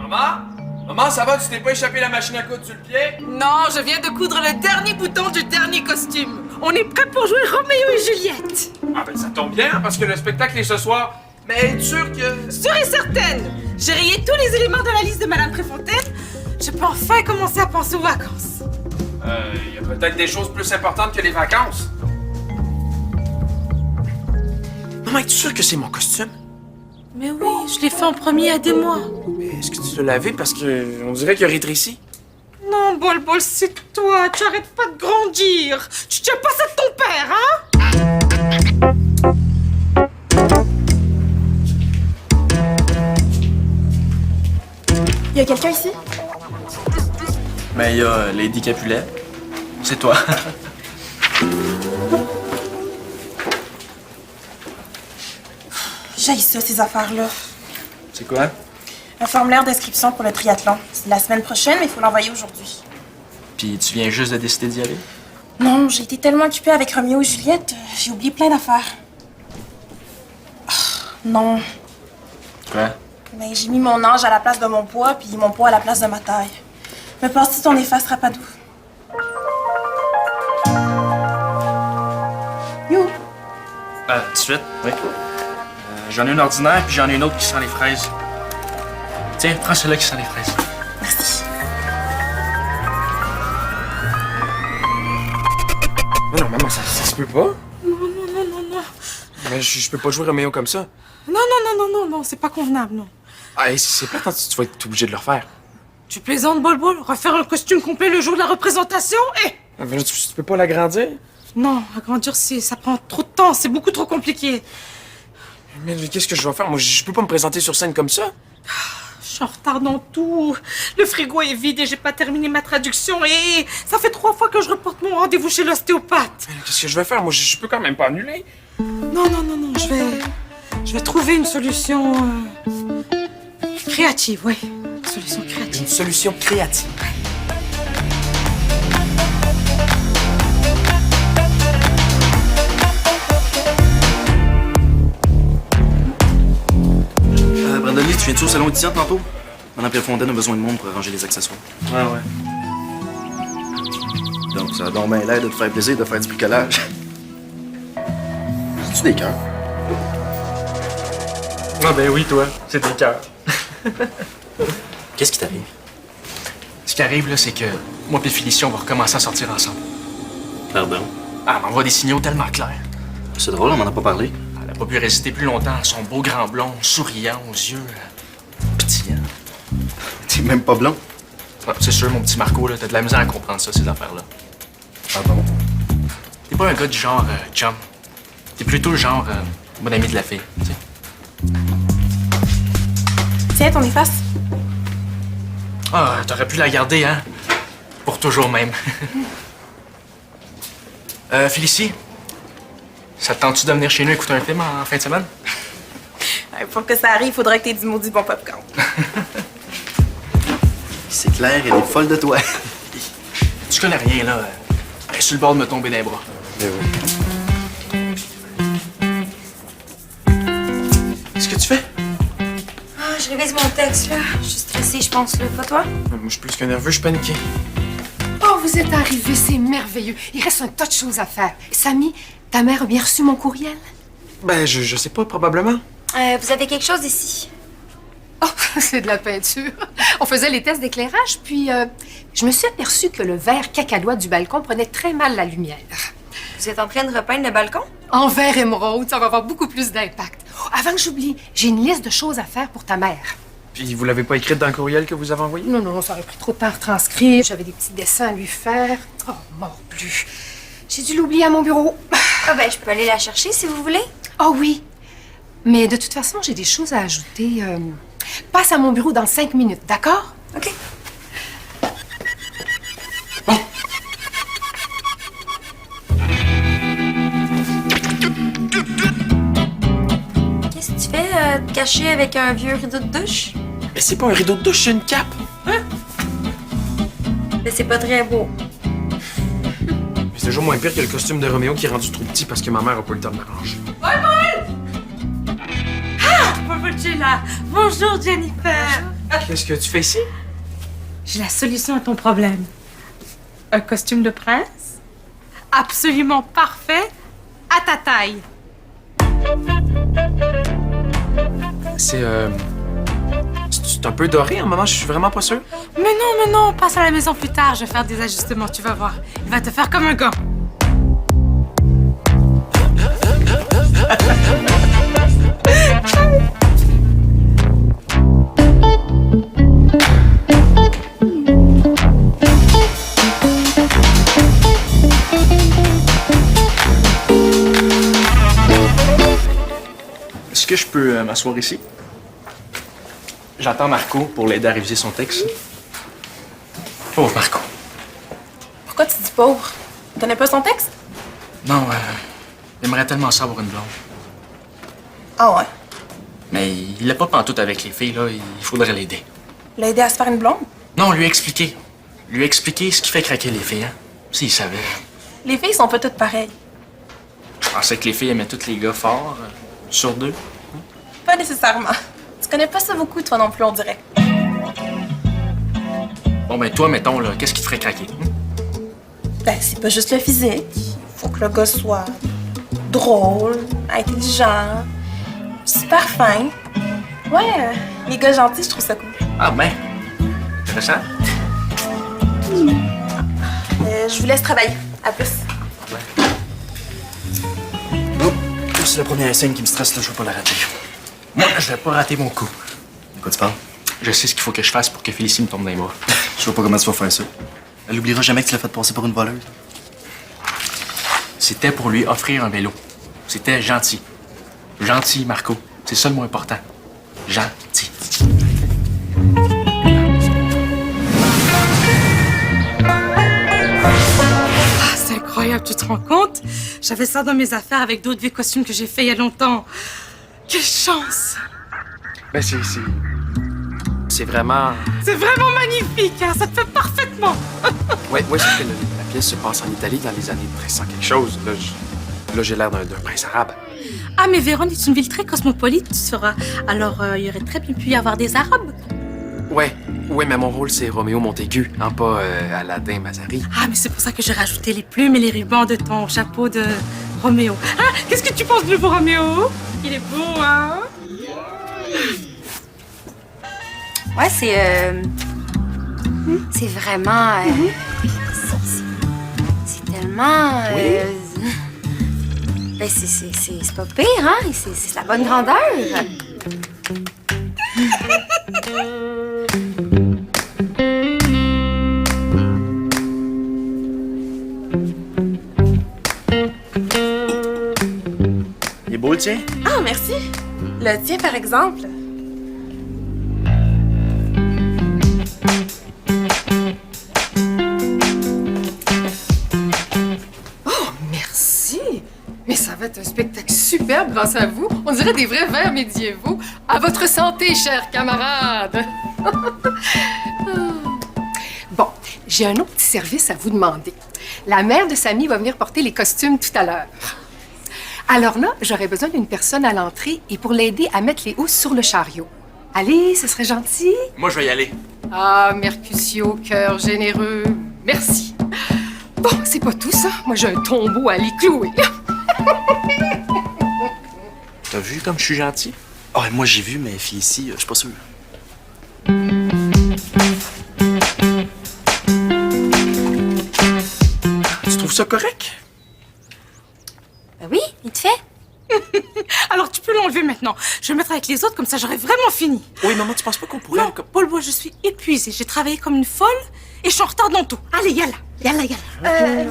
Maman? Maman, ça va? Tu t'es pas échappé la machine à coudre sur le pied? Non, je viens de coudre le dernier bouton du dernier costume. On est prêt pour jouer Roméo et Juliette. Ah ben ça tombe bien, parce que le spectacle est ce soir. Mais es-tu sûre que... Sûre et certaine. J'ai rayé tous les éléments de la liste de Madame Préfontaine. Je peux enfin commencer à penser aux vacances. Il y a peut-être des choses plus importantes que les vacances. Maman, es-tu sûre que c'est mon costume? Mais oui, je l'ai fait en premier à des mois. Mais est-ce que tu l'as lavé parce que on dirait qu'il a rétréci? Non, Bol, c'est toi. Tu arrêtes pas de grandir. Tu tiens pas ça de ton père, hein? Y a quelqu'un ici? Ben, il y a Lady Capulet. C'est toi. J'haïs ça, ces affaires-là. C'est quoi? Un formulaire d'inscription pour le triathlon. C'est la semaine prochaine, mais il faut l'envoyer aujourd'hui. Puis tu viens juste de décider d'y aller? Non, j'ai été tellement occupée avec Roméo et Juliette, j'ai oublié plein d'affaires. Ah, non. Quoi? Mais j'ai mis mon âge à la place de mon poids, puis mon poids à la place de ma taille. Me passe-tu ton efface Rapadou? You! Tout de suite, oui. J'en ai une ordinaire, puis j'en ai une autre qui sent les fraises. Tiens, prends celle-là qui sent les fraises. Merci. Mais non, maman, ça se peut pas. Non. Mais je peux pas jouer Roméo comme ça. Non, c'est pas convenable, non. Ah, c'est plate quand tu vas être obligé de le refaire. Tu plaisantes, Bol? Refaire un costume complet le jour de la représentation? Ah, mais là, tu peux pas l'agrandir? Non, agrandir, ça prend trop de temps, c'est beaucoup trop compliqué. Mais qu'est-ce que je vais faire? Moi, je peux pas me présenter sur scène comme ça. Je suis en retard dans tout. Le frigo est vide et j'ai pas terminé ma traduction et ça fait 3 fois que je reporte mon rendez-vous chez l'ostéopathe. Mais qu'est-ce que je vais faire? Moi, je peux quand même pas annuler. Non, je vais trouver une solution créative, oui. Solution créative. Une solution créative. Brandony, tu viens-tu au salon étudiant tantôt? Madame Préfontaine a besoin de monde pour arranger les accessoires. Ouais. Donc, ça a donc bien l'air de te faire plaisir de faire du bricolage. C'est-tu des cœurs? Ah ben oui, toi, c'est des cœurs. Qu'est-ce qui t'arrive? Ce qui arrive, là, c'est que moi et Félicie, on va recommencer à sortir ensemble. Pardon? Ah, elle m'envoie des signaux tellement clairs. C'est drôle, on m'en a pas parlé. Elle n'a pas pu résister plus longtemps à son beau grand blond, souriant, aux yeux pétillants. T'es même pas blond. Ah, c'est sûr, mon petit Marco, là, t'as de la misère à comprendre ça, ces affaires-là. Ah bon? T'es pas un gars du genre chum. T'es plutôt le genre bon ami de la fille, tu sais. Tiens, ton efface. Ah, t'aurais pu la garder, hein? Pour toujours même. Félicie, ça te tente-tu de venir chez nous écouter un film en fin de semaine? Pour que ça arrive, il faudrait que t'aies du maudit bon popcorn. C'est clair, elle est folle de toi. Tu connais rien, là. Elle est sur le bord de me tomber dans les bras. Qu'est-ce que tu fais? Ah, je révise mon texte, là. Je suis stressée, je pense, là. Pas toi? Moi, je suis plus que nerveux, je suis paniqué. Oh, vous êtes arrivés, c'est merveilleux. Il reste un tas de choses à faire. Samy, ta mère a bien reçu mon courriel? Ben, je sais pas, probablement. Vous avez quelque chose ici? Oh, c'est de la peinture. On faisait les tests d'éclairage, puis je me suis aperçue que le verre cacadois du balcon prenait très mal la lumière. Vous êtes en train de repeindre le balcon? En verre émeraude, ça va avoir beaucoup plus d'impact. Oh, avant que j'oublie, j'ai une liste de choses à faire pour ta mère. Puis vous l'avez pas écrite dans le courriel que vous avez envoyé? Non, ça aurait pris trop de temps à retranscrire. J'avais des petits dessins à lui faire. Oh, morbleu. J'ai dû l'oublier à mon bureau. Ah ben, je peux aller la chercher si vous voulez. Oh oui. Mais de toute façon, j'ai des choses à ajouter. Passe à mon bureau dans 5 minutes, d'accord? OK. Qu'est-ce que tu fais, te cacher avec un vieux rideau de douche? Mais c'est pas un rideau de douche, c'est une cape. Hein? Mais c'est pas très beau. Mais c'est toujours moins pire que le costume de Roméo qui est rendu trop petit parce que ma mère a pas eu le temps de m'arranger. Bol, tu es là. Bonjour, Jennifer. Qu'est-ce que tu fais ici? J'ai la solution à ton problème. Un costume de prince, absolument parfait, à ta taille. C'est un peu doré en moment, je suis vraiment pas sûr. Mais non, passe à la maison plus tard, je vais faire des ajustements, tu vas voir. Il va te faire comme un gant. Est-ce que je peux m'asseoir ici? J'attends Marco pour l'aider à réviser son texte. Pauvre Marco. Pourquoi tu dis pauvre? Tu connais pas son texte? Non, j'aimerais tellement ça avoir une blonde. Ah ouais. Mais il l'a pas pantoute avec les filles, là. Il faudrait l'aider. L'aider à se faire une blonde? Non, lui expliquer. Lui expliquer ce qui fait craquer les filles, hein. S'il savait. Les filles sont pas toutes pareilles. Je pensais que les filles aimaient tous les gars forts, sur deux. Pas nécessairement. Tu connais pas ça beaucoup, toi non plus, on dirait. Bon, ben toi, mettons, là, qu'est-ce qui te ferait craquer? Ben, c'est pas juste le physique. Faut que le gars soit drôle, intelligent, super fin. Ouais, les gars gentils, je trouve ça cool. Ah ben, intéressant. Je vous laisse travailler. À plus. Oh, c'est la première scène qui me stresse, là, je veux pas la rater. Moi, je vais pas rater mon coup. De quoi tu parles? Je sais ce qu'il faut que je fasse pour que Félicie me tombe dans les bras. Je vois pas comment tu vas faire ça. Elle oubliera jamais que tu l'as fait passer pour une voleuse. C'était pour lui offrir un vélo. C'était gentil. Gentil, Marco. C'est ça le mot important. Gentil. Ah, c'est incroyable, tu te rends compte? J'avais ça dans mes affaires avec d'autres vieux costumes que j'ai fait il y a longtemps. Quelle chance! Ben, c'est vraiment... C'est vraiment magnifique, hein? Ça te fait parfaitement! Ouais, c'est que la pièce se passe en Italie dans les années 1300 quelque chose. Là, j'ai l'air d'un prince arabe. Ah, mais Vérone est une ville très cosmopolite, tu sauras. Alors, il y aurait très bien pu y avoir des Arabes. Ouais, mais mon rôle, c'est Roméo Montaigu, hein, pas Aladdin Mazari. Ah, mais c'est pour ça que j'ai rajouté les plumes et les rubans de ton chapeau de Roméo. Ah, qu'est-ce que tu penses du nouveau Roméo? Il est beau, hein? Ouais, c'est vraiment... c'est tellement... ben, c'est pas pire, hein? C'est la bonne grandeur. Il est beau, le tien? Ah, merci. Le tien, par exemple. Merci! Mais ça va être un spectacle superbe grâce à vous. On dirait des vrais vers médiévaux. À votre santé, chers camarades! Bon, j'ai un autre petit service à vous demander. La mère de Samy va venir porter les costumes tout à l'heure. Alors là, j'aurais besoin d'une personne à l'entrée et pour l'aider à mettre les housses sur le chariot. Allez, ce serait gentil? Moi, je vais y aller. Ah, Mercutio, cœur généreux, merci. Bon, c'est pas tout ça. Moi, j'ai un tombeau à les clouer. T'as vu comme je suis gentil? Ah, moi, j'ai vu, mais fille ici, je suis pas sûr. Tu trouves ça correct? Ben oui, il te fait. Alors, tu peux l'enlever maintenant. Je vais le mettre avec les autres, comme ça j'aurai vraiment fini. Oui, maman, tu penses pas qu'on pourrait... Non, Paul, moi, je suis épuisée. J'ai travaillé comme une folle et je suis en retard dans tout. Allez, yalla.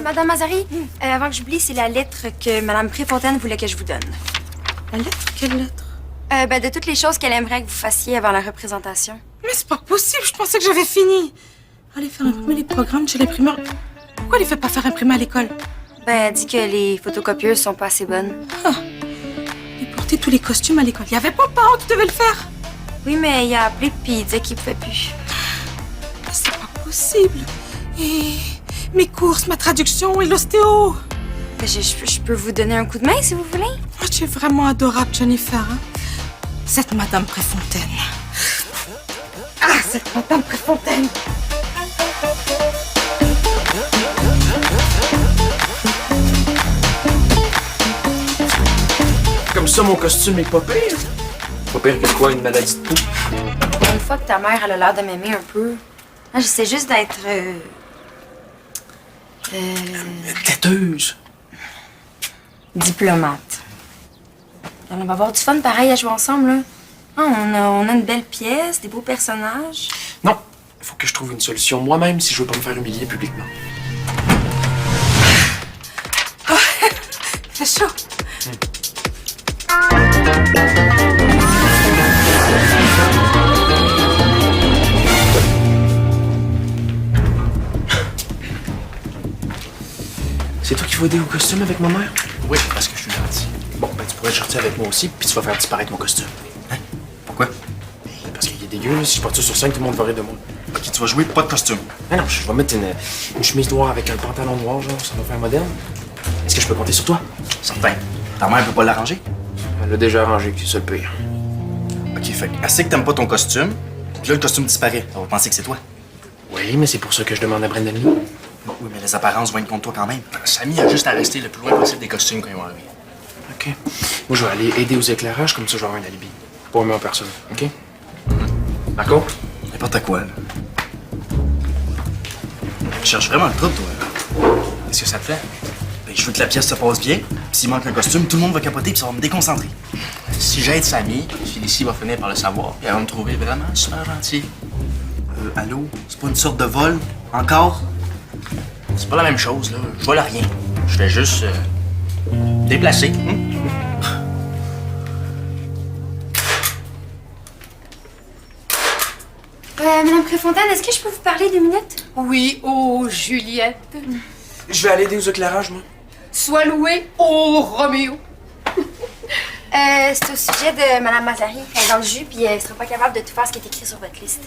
Madame Mazari, avant que j'oublie, c'est la lettre que Madame Préfontaine voulait que je vous donne. La lettre? Quelle lettre? Ben, de toutes les choses qu'elle aimerait que vous fassiez avant la représentation. Mais c'est pas possible, je pensais que j'avais fini. Allez faire imprimer les programmes chez l'imprimeur. Pourquoi elle les fait pas faire imprimer à l'école? Ben, elle dit que les photocopieuses sont pas assez bonnes. Et porter tous les costumes à l'école. Il y avait pas de parents qui devaient le faire. Oui, mais il a appelé puis il disait qu'il pouvait plus. Mais c'est pas possible. Et mes courses, ma traduction et l'ostéo. Ben, je peux vous donner un coup de main si vous voulez. Oh, tu es vraiment adorable, Jennifer. Hein? Cette Madame Préfontaine. Ah! cette Madame Préfontaine. Comme ça, mon costume est pas pire. Pas pire que quoi, une maladie de peau? Une fois que ta mère, elle a l'air de m'aimer un peu. Moi, j'essaie juste d'être... Têteuse. diplomate. On va avoir du fun pareil à jouer ensemble, là. Ah, on a une belle pièce, des beaux personnages. Non, il faut que je trouve une solution moi-même si je veux pas me faire humilier publiquement. C'est chaud. C'est toi qui vas aider au costume avec ma mère? Oui, parce que je suis gentil. Bon, ben tu pourrais être gentil avec moi aussi, puis tu vas faire disparaître mon costume. Pourquoi? Parce qu'il est dégueu, si je porte ça sur scène, tout le monde va rire de moi. Ok, tu vas jouer, pas de costume. Mais non, je vais mettre une chemise noire avec un pantalon noir, genre, ça va faire moderne. Est-ce que je peux compter sur toi? Certain. Ta mère peut pas l'arranger? Elle l'a déjà arrangé, c'est ça le pire. Ok, fait que assez que t'aimes pas ton costume, puis là, le costume disparaît. On va penser que c'est toi. Oui, mais c'est pour ça que je demande à Brendan Lee. Bon, oui, mais les apparences vont être contre toi quand même. Samy a juste à rester le plus loin possible des costumes quand ils vont arriver. OK. Moi, je vais aller aider aux éclairages, comme ça, je vais avoir un alibi. Pas aimer en personne, OK? D'accord? N'importe quoi, là. Tu cherches vraiment le trouble, toi. Là. Qu'est-ce que ça te fait? Ben, je veux que la pièce se passe bien, puis s'il manque un costume, tout le monde va capoter, puis ça va me déconcentrer. Si j'aide Samy, Félicie va finir par le savoir, puis elle va me trouver vraiment super gentil. Allô? C'est pas une sorte de vol? Encore? C'est pas la même chose, là. Je vole à rien. Je fais juste déplacer. Madame Préfontaine, est-ce que je peux vous parler 2 minutes? Oui, oh, Juliette. Je vais aller aider aux éclairages, moi. Sois louée, oh, Roméo. C'est au sujet de Madame Mazari. Elle est dans le jus, puis elle sera pas capable de tout faire ce qui est écrit sur votre liste.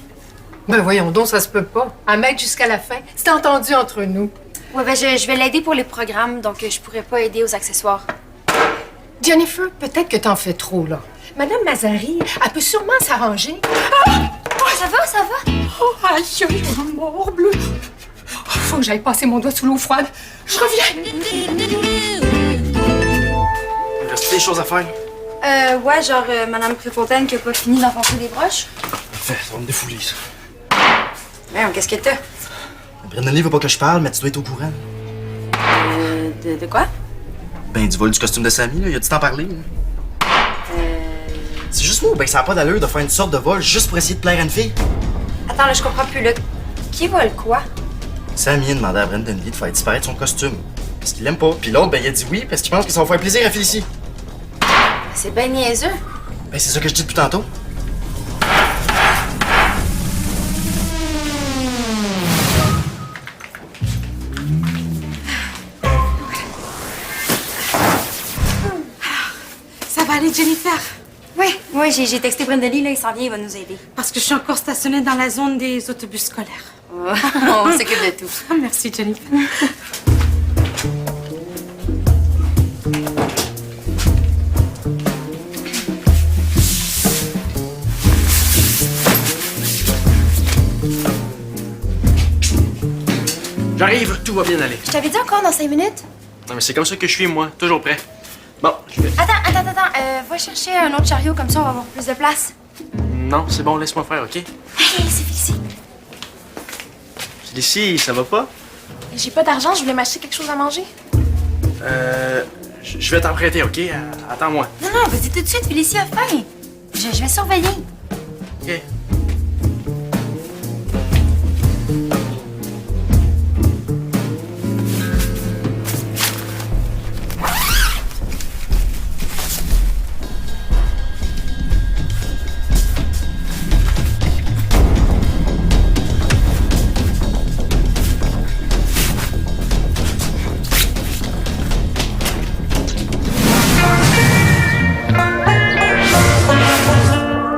Ben voyons donc, ça se peut pas. À mettre jusqu'à la fin. C'est entendu entre nous. Ouais, ben je vais l'aider pour les programmes, donc je pourrais pas aider aux accessoires. Jennifer, peut-être que t'en fais trop, là. Madame Mazari, elle peut sûrement s'arranger. Ça va, ça va? Oh, aïe, aïe, mort bleu. Oh, faut que j'aille passer mon doigt sous l'eau froide. Je reviens. Il reste des choses à faire. Ouais, genre Madame Préfontaine qui a pas fini d'enfoncer des broches. Parfait, ça va me défouler, ça. Merde, qu'est-ce que t'as? Brendan Lee veut pas que je parle, mais tu dois être au courant. De quoi? Ben, du vol du costume de Samy, là. Il a du temps à parler, là. C'est juste moi, ben, ça a pas d'allure de faire une sorte de vol juste pour essayer de plaire à une fille. Attends, là, je comprends plus, là. Qui vole quoi? Samy a demandé à Brendan Lee de faire disparaître son costume. Parce qu'il l'aime pas. Puis l'autre, ben, il a dit oui parce qu'il pense que ça va faire plaisir à Félicie. C'est ben niaiseux. Ben, c'est ça que je dis depuis tantôt. Ça va aller, Jennifer? Oui, j'ai texté Brendely, là, il s'en vient, il va nous aider. Parce que je suis encore stationnée dans la zone des autobus scolaires. On s'occupe de tout. Ah, merci, Jennifer. J'arrive, tout va bien aller. Je t'avais dit encore dans 5 minutes? Non, mais c'est comme ça que je suis, moi. Toujours prêt. Bon, je vais... Attends. Va chercher un autre chariot, comme ça, on va avoir plus de place. Non, c'est bon, laisse-moi faire, OK? Hey, c'est fixé. Félicie, ça va pas? J'ai pas d'argent, je voulais m'acheter quelque chose à manger. Je vais t'en prêter, OK? Attends-moi. Non, vas-y tout de suite, Félicie a faim. Je vais surveiller. OK.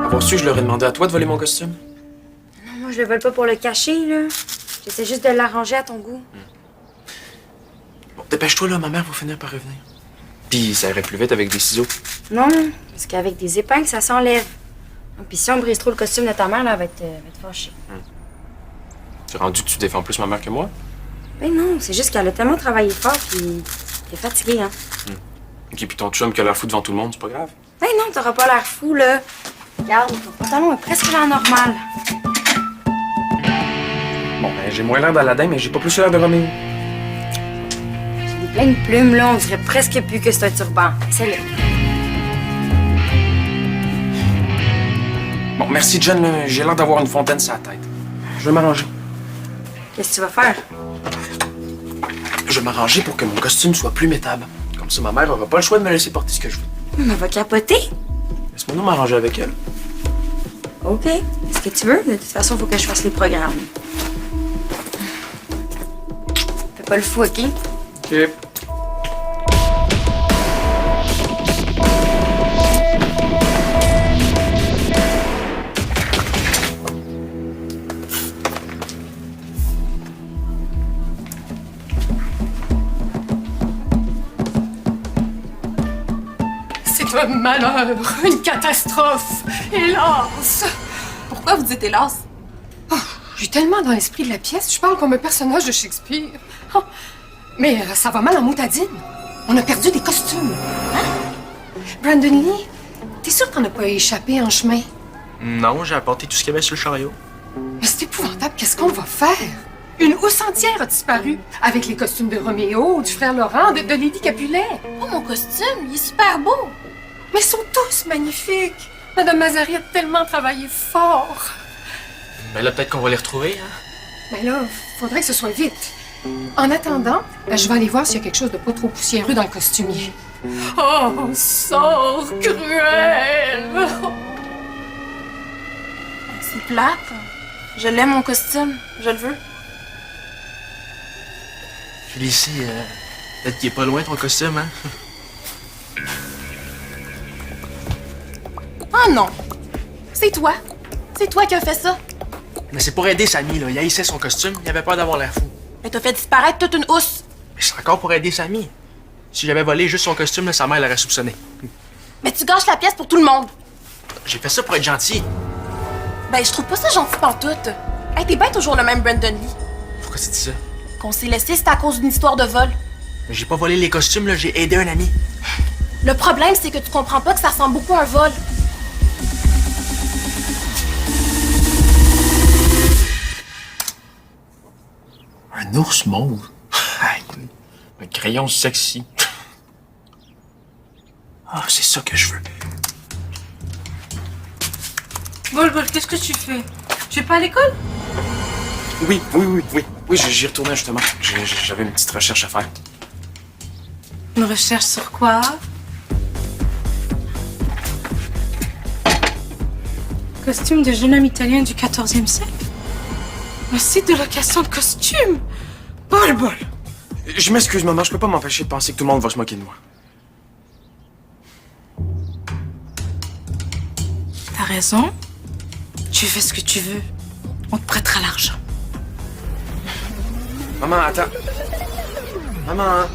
Avoir su, je leur ai demandé à toi de voler mon costume. Non, moi, je le vole pas pour le cacher, là. J'essaie juste de l'arranger à ton goût. Bon, dépêche-toi, là, ma mère va finir par revenir. Puis ça irait plus vite avec des ciseaux. Non, parce qu'avec des épingles, ça s'enlève. Puis si on brise trop le costume de ta mère, là, elle va être fâchée. C'est rendu que tu défends plus ma mère que moi? Ben non, c'est juste qu'elle a tellement travaillé fort, puis t'es fatiguée, hein. Ok, puis ton chum qui a l'air fou devant tout le monde, c'est pas grave? Ben non, t'auras pas l'air fou, là. Regarde, ton pantalon est presque l'air normal. Bon, ben, j'ai moins l'air d'Aladin, mais j'ai pas plus l'air de Roméo. J'ai plein de plumes, là, on dirait presque plus que c'est un turban. Essaye-le. Bon, merci, Jen, là. J'ai l'air d'avoir une fontaine sur la tête. Je vais m'arranger. Qu'est-ce que tu vas faire? Je vais m'arranger pour que mon costume soit plus métable. Comme ça, ma mère aura pas le choix de me laisser porter ce que je veux. Elle va capoter. Laisse-moi nous m'arranger avec elle. OK. Ce que tu veux. De toute façon, faut que je fasse les programmes. Fais pas le fou, OK? Ok. C'est un malheur, une catastrophe, hélas. Pourquoi vous dites hélas? Je suis tellement dans l'esprit de la pièce, je parle comme un personnage de Shakespeare. Oh, mais ça va mal en moutadine. On a perdu des costumes. Hein? Brandon Lee, t'es sûr que t'en as pas échappé en chemin? Non, j'ai apporté tout ce qu'il y avait sur le chariot. Mais c'est épouvantable, qu'est-ce qu'on va faire? Une housse entière a disparu, avec les costumes de Roméo, du frère Laurent, de Lady Capulet. Oh, mon costume, il est super beau! Mais ils sont tous magnifiques. Madame Mazari a tellement travaillé fort. Ben là, peut-être qu'on va les retrouver, hein? Mais là, faudrait que ce soit vite. En attendant, je vais aller voir s'il y a quelque chose de pas trop poussiéreux dans le costumier. Oh, sort cruel! C'est plate. Je l'aime, mon costume. Je le veux. Félicie, peut-être qu'il est pas loin ton costume, hein? Oh non! C'est toi. C'est toi qui as fait ça. Mais c'est pour aider Samy, là. Il haïssait son costume, il avait peur d'avoir l'air fou. Mais t'as fait disparaître toute une housse. Mais c'est encore pour aider Samy. Si j'avais volé juste son costume, là, sa mère l'aurait soupçonné. Mais tu gâches la pièce pour tout le monde. J'ai fait ça pour être gentil. Ben, je trouve pas ça gentil pantoute. Hey, t'es bien toujours le même Brandon Lee. Pourquoi tu dis ça? Qu'on s'est laissé, c'est à cause d'une histoire de vol. Mais j'ai pas volé les costumes, là. J'ai aidé un ami. Le problème, c'est que tu comprends pas que ça ressemble beaucoup à un vol. Un ours mauve? Un crayon sexy. Ah, c'est ça que je veux. Bol, qu'est-ce que tu fais? Tu es pas à l'école? Oui, j'y retournais justement. J'avais une petite recherche à faire. Une recherche sur quoi? Costume de jeune homme italien du 14e siècle? Un site de location de costumes? Bol! Je m'excuse, maman, je peux pas m'empêcher de penser que tout le monde va se moquer de moi. T'as raison. Tu fais ce que tu veux. On te prêtera l'argent. Maman, attends. Maman.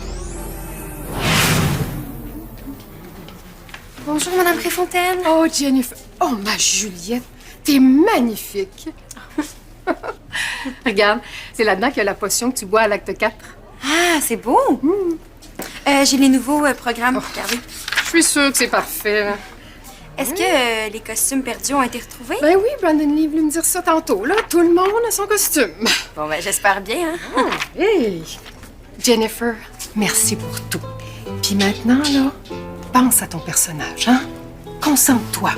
Bonjour, Madame Préfontaine. Oh, Jennifer. Oh, ma Juliette. T'es magnifique. Regarde, c'est là-dedans qu'il y a la potion que tu bois à l'acte 4. Ah, c'est beau. J'ai les nouveaux programmes. Regardez. Je suis sûre que c'est parfait. Est-ce que les costumes perdus ont été retrouvés? Ben oui, Brandon Lee voulait me dire ça tantôt. Là, tout le monde a son costume. Bon, ben j'espère bien, hein? Hey! Jennifer, merci pour tout. Puis maintenant, là, pense à ton personnage, hein? Concentre-toi.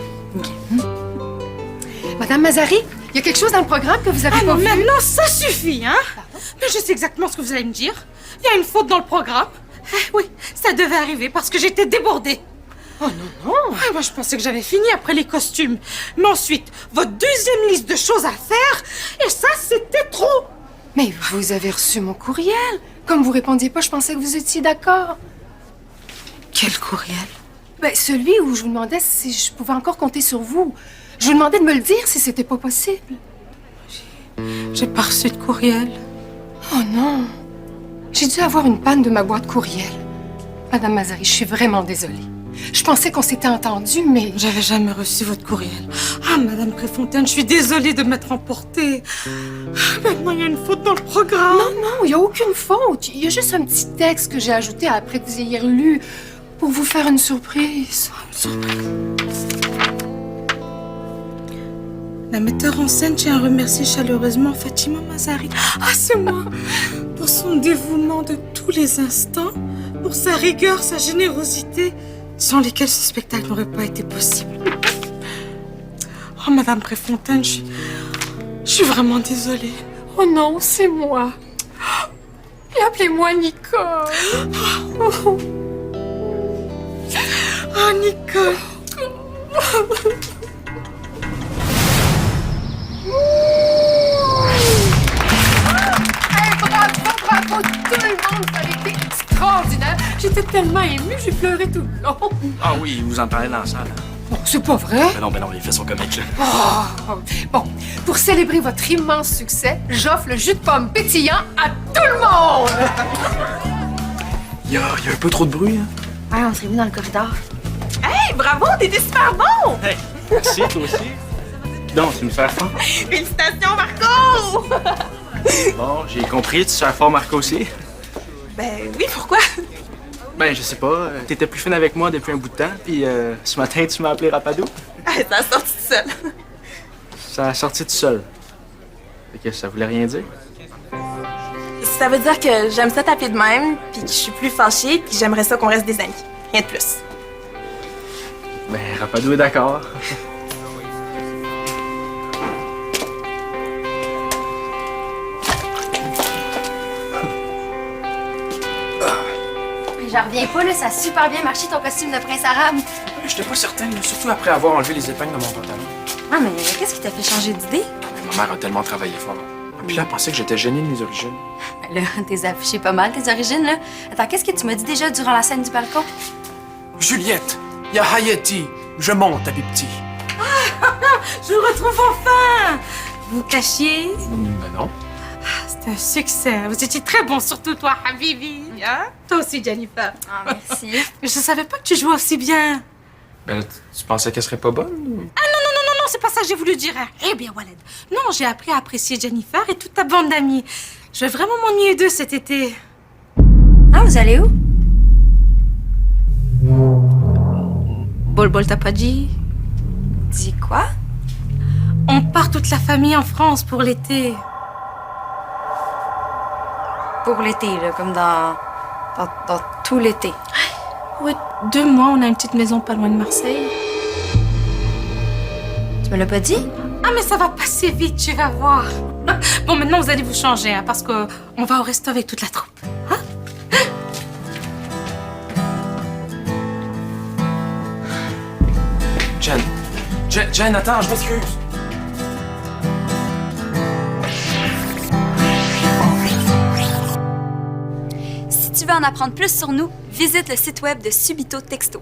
Madame Mazari, il y a quelque chose dans le programme que vous avez Ah pas non, vu? maintenant, ça suffit, hein? Mais je sais exactement ce que vous allez me dire. Il y a une faute dans le programme. Ah, oui, ça devait arriver parce que j'étais débordée. Oh non! Ah, moi, je pensais que j'avais fini après les costumes. Mais ensuite, votre deuxième liste de choses à faire, et ça, c'était trop. Mais vous avez reçu mon courriel. Comme vous répondiez pas, je pensais que vous étiez d'accord. Quel courriel? Ben, celui où je vous demandais si je pouvais encore compter sur vous. Je vous demandais de me le dire si c'était pas possible. J'ai pas reçu de courriel. Oh non! J'ai dû avoir une panne de ma boîte courriel. Madame Mazari, je suis vraiment désolée. Je pensais qu'on s'était entendus, mais... J'avais jamais reçu votre courriel. Ah, Madame Préfontaine, je suis désolée de m'être emportée. Maintenant, il y a une faute dans le programme. Non, il n'y a aucune faute. Il y a juste un petit texte que j'ai ajouté après que vous ayez lu pour vous faire une surprise. La metteur en scène tient à remercier chaleureusement Fatima Mazari. Ah, c'est moi! Pour son dévouement de tous les instants, pour sa rigueur, sa générosité, sans lesquelles ce spectacle n'aurait pas été possible. Oh, Madame Préfontaine, je suis vraiment désolée. Oh non, c'est moi. Et appelez-moi Nicole. Oh, Nicole! Hey, bravo, tout le monde, ça a été extraordinaire. J'étais tellement émue, j'ai pleuré tout le long. Ah oui, vous en parlez dans la salle. Hein? Bon, c'est pas vrai. Ben non, les faits sont comiques, là. Oh. Bon, pour célébrer votre immense succès, j'offre le jus de pomme pétillant à tout le monde. Il y a un peu trop de bruit, hein? Ouais, on serait vu dans le corridor. Hey, bravo, t'étais super bon! Hey, merci, toi aussi. Donc, tu me fais fort. Félicitations, Marco! Bon, j'ai compris, tu sers fort Marco aussi. Ben oui, pourquoi? Ben, je sais pas, t'étais plus fine avec moi depuis un bout de temps, puis ce matin, tu m'as appelé Rapadou. Ça a sorti tout seul. Ça a sorti tout seul. Fait que ça voulait rien dire. Ça veut dire que j'aime ça taper de même, puis que je suis plus fâchée, puis j'aimerais ça qu'on reste des amis. Rien de plus. Ben, Rapadou est d'accord. J'en reviens pas, là, ça a super bien marché ton costume de prince arabe. J'étais pas certaine, surtout après avoir enlevé les épingles de mon pantalon. Ah, mais qu'est-ce qui t'a fait changer d'idée? Mais ma mère a tellement travaillé fort. Puis là, elle pensait que j'étais gêné de mes origines. Là, t'es affiché pas mal, tes origines, là. Attends, qu'est-ce que tu m'as dit déjà durant la scène du balcon? Juliette, il y a Hayati. Je monte à petit. Je vous retrouve enfin! Vous cachiez? Ben non. C'est un succès. Vous étiez très bon, surtout toi, Habibi. Hein? Toi aussi, Jennifer. Ah, merci. Je savais pas que tu jouais aussi bien. Ben là, tu pensais qu'elle serait pas bonne? Non, c'est pas ça que j'ai voulu dire. Eh bien, Waled. Non, j'ai appris à apprécier Jennifer et toute ta bande d'amis. Je vais vraiment m'ennuyer d'eux cet été. Ah, vous allez où? Bol Bol t'a pas dit? Dis quoi? On part toute la famille en France pour l'été. Pour l'été, là, comme dans tout l'été. Oui, 2 mois, on a une petite maison pas loin de Marseille. Tu me l'as pas dit? Ah, mais ça va passer vite, tu vas voir. Bon, maintenant, vous allez vous changer, hein, parce qu'on va au resto avec toute la troupe. Hein? Jen, attends, je m'excuse. Si tu veux en apprendre plus sur nous, visite le site web de Subito Texto.